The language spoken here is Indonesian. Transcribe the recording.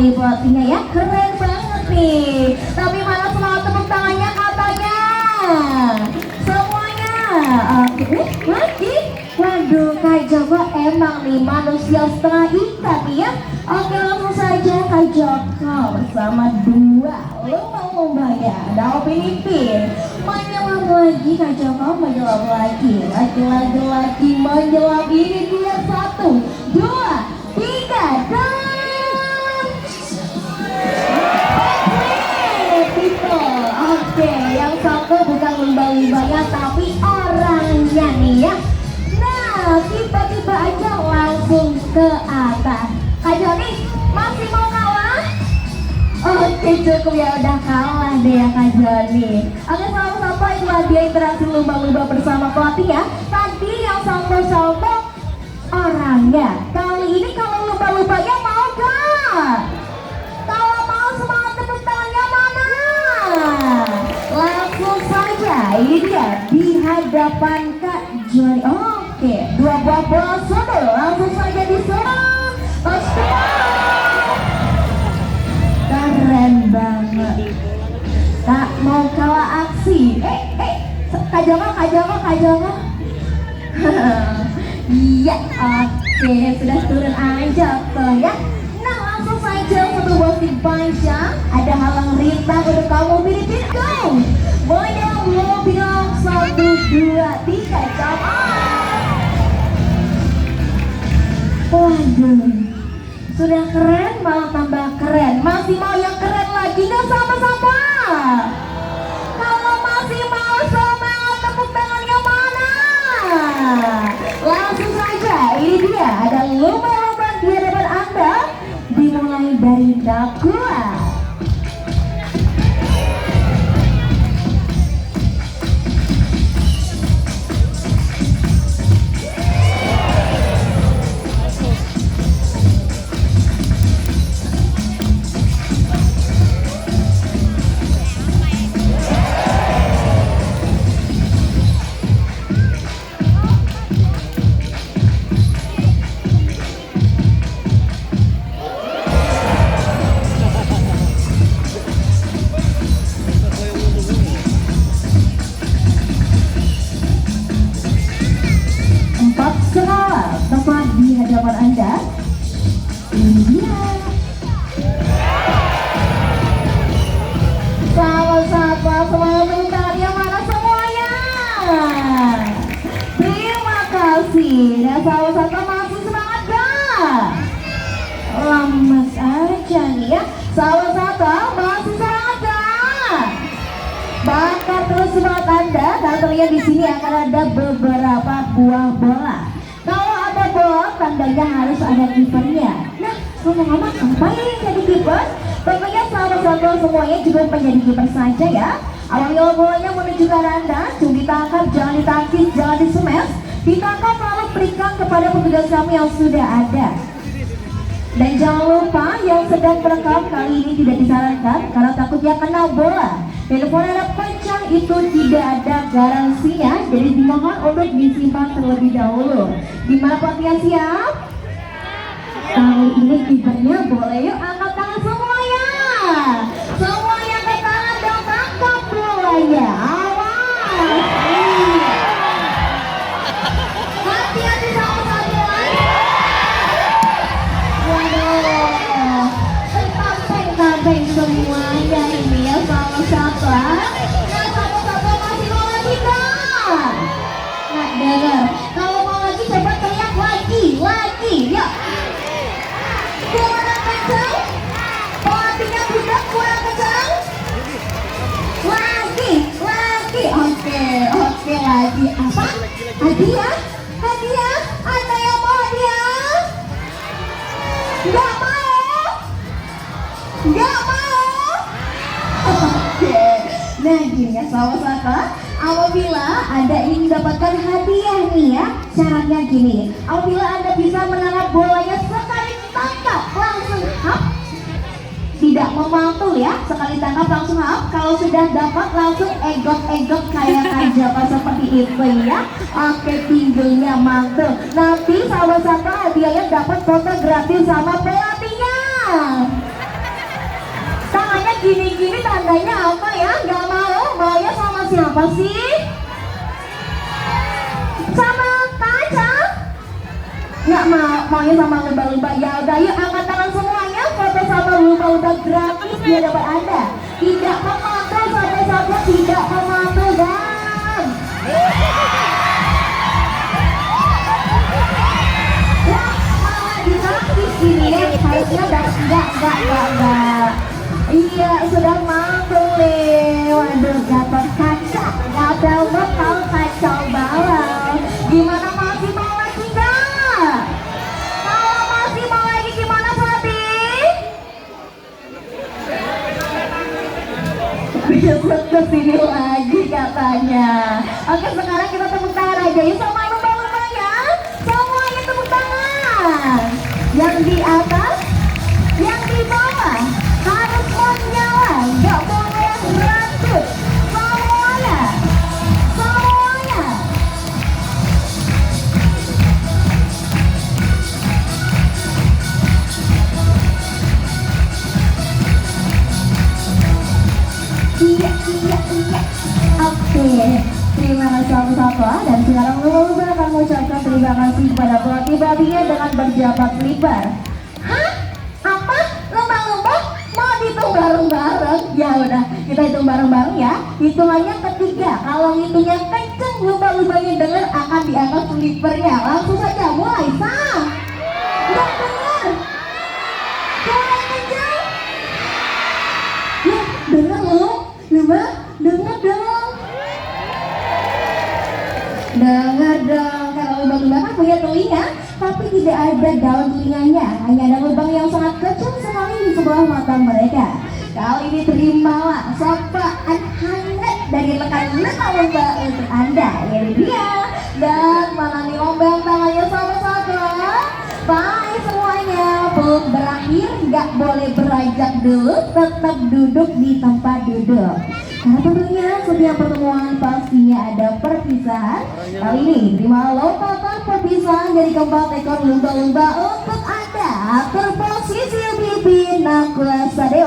nih pelatihnya ya, keren banget nih. Tapi mana semangat tepuk tangannya katanya semuanya. Oke, lagi. Waduh, Kak Joko emang nih manusia setengah ikan nih ya. Oke, langsung saja Kak Joko bersama dua lomba-lombanya. Ada Opinipin menyelam lagi, Kak Joko menyelam lagi. Lagi menyelam, ini dia 1, 2, 3 dan people. Oke, yang satu bukan lumba-lumbanya tapi orangnya nih ya. Nah, tiba-tiba aja langsung ke atas. Kak Joni masih mau kalah? Oke, cukup ya, udah kalah deh ya Kak Joni. Oke, sama-sama itulah dia interaksi lumba-lumba bersama pelatih ya. Tadi yang sombong-sombong orangnya. Kali ini kalau lumba-lumbanya mau gak? Kalau mau semangat tepuk tangannya mana? Langsung saja, ini dia di hadapan Kak Joni. Oke, 2 buah bola sodor langsung saja diserang. Keren banget. Tak mau kalah aksi. Kak Joko. Iya, oke, sudah turun aja tuh ya. Nah, langsung saja satu buah stick panjang. Ada halang rintang untuk kamu Filipin. Go! Mulai dalam bilang 1, 2, 3, jump on. Waduh, sudah keren malah tambah keren. Masih mau yang keren lagi gak sama-sama? Kalau masih mau semangat tepuk tangannya mana? Langsung saja, ini dia ada lomba-lomba di hadapan Anda. Dimulai dari Nakua. Tepat di hadapan Anda. Ini dia. Sama-sama semangat bentarnya mana semuanya. Terima kasih. Dan sama-sama masih semangat gak? Lemes aja nih ya. Sama-sama masih semangat gak? Bakar terus semangat Anda. Dan terlihat di sini akan ada beberapa buah bola. Tandanya harus ada kipernya. Nah, ngomong-ngomong apa yang jadi kiper? Tentunya sahabat-sahabat semuanya juga menjadi kiper saja ya. Awalnya bolanya menuju ke arah Anda, jangan ditangkap, jangan ditangkis, jangan disemes. Ditangkap lalu berikan kepada petugas kami yang sudah ada. Dan jangan lupa yang sedang merekam kali ini tidak disarankan karena takutnya kena bola. Telepon harap kencang itu tidak ada garansinya, jadi dimohon untuk disimpan terlebih dahulu. Gimana pelatihan siap? Kali ini kipernya boleh yuk angkat tangan semuanya. Semuanya ke tangan dan tangkap bolanya. Awas. Hati-hati sama satu lagi. Waduh, tampeng semuanya ini ya sama-sama. Nah, sama-sama masih mau lagi kan? Nah, dengar. Kalau mau lagi coba teriak lagi, yuk. Kurang kencang. Pelatihnya budak kurang kencang. Lagi. Oke lagi. Apa? Hadiah. Ada yang mau hadiah? Gak mau. Oke. Nah gini ya sama-sama. Apabila Anda ingin mendapatkan hadiah nih ya, syaratnya gini. Apabila Anda bisa menangkap bolanya sekali tangkap langsung hap. Tidak memantul ya, sekali tangkap langsung hap. Kalau sudah dapat langsung egot kayak Joko seperti itu ya. Oke, pinggulnya mantul. Nanti salah satu hadiahnya dapat foto gratis sama pelatihnya. Tandanya apa ya? Gak mau? Maunya sama siapa sih? Sama kaca? Nggak mau, maunya sama lumba-lumba. Ya udah, yuk angkat tangan semuanya, foto sama lumba-lumba gratis di hadapan Anda. Tidak memantau saja tidak memantau dan wah, malah dinafis ini ya. Harusnya enggak. Iya, sudah mampu nih. Waduh, dapat kaca. Gagal bakal kacau balau. Gimana, masih mau lagi enggak? Kalau masih mau lagi gimana, Fatih? Besok kesini lagi katanya. Oke, sekarang kita tepuk tangan aja yuk sama lumba-lumba ya. Semuanya tepuk tangan. Yang di atas, yang di bawah harus menyala, nggak boleh rambut. Semuanya. Iya. Oke, terima kasih satu-satu. Dan sekarang lumba-lumba akan mengucapkan terima kasih kepada pelatih-pelatihnya dengan berjabat lebar. Hah? Apa? Lumba-lumba mau dihitung bareng-bareng? Ya udah, kita hitung bareng-bareng ya. Hitungannya ketiga. Kalau hitungnya kenceng, lumba-lumbanya dengar akan diangkat slipernya. Langsung saja mulai. Sam. Nggak dengar. Mulai kenceng. Ya, dengar loh. Lumba, dengar dong. Dengar dong. Kalau lumba-lumba kan punya telinga, tapi tidak ada daun telinganya. Hanya ada lubang yang sangat kecil sekali di sebelah mata mereka. Kali ini terimalah sapaan hangat dari rekan lumba untuk Anda. Ini dia. Dan mana nih ombang tangannya sama-sama. Bye semuanya. Peluk berakhir, nggak boleh beranjak dulu. Tetap duduk di tempat duduk. Karena tentunya setiap pertemuan pastinya ada perpisahan. Kali ini terima lompatan perpisahan dari keempat ekor lumba-lumba untuk Anda. Terposisi pipi Nakula Sade.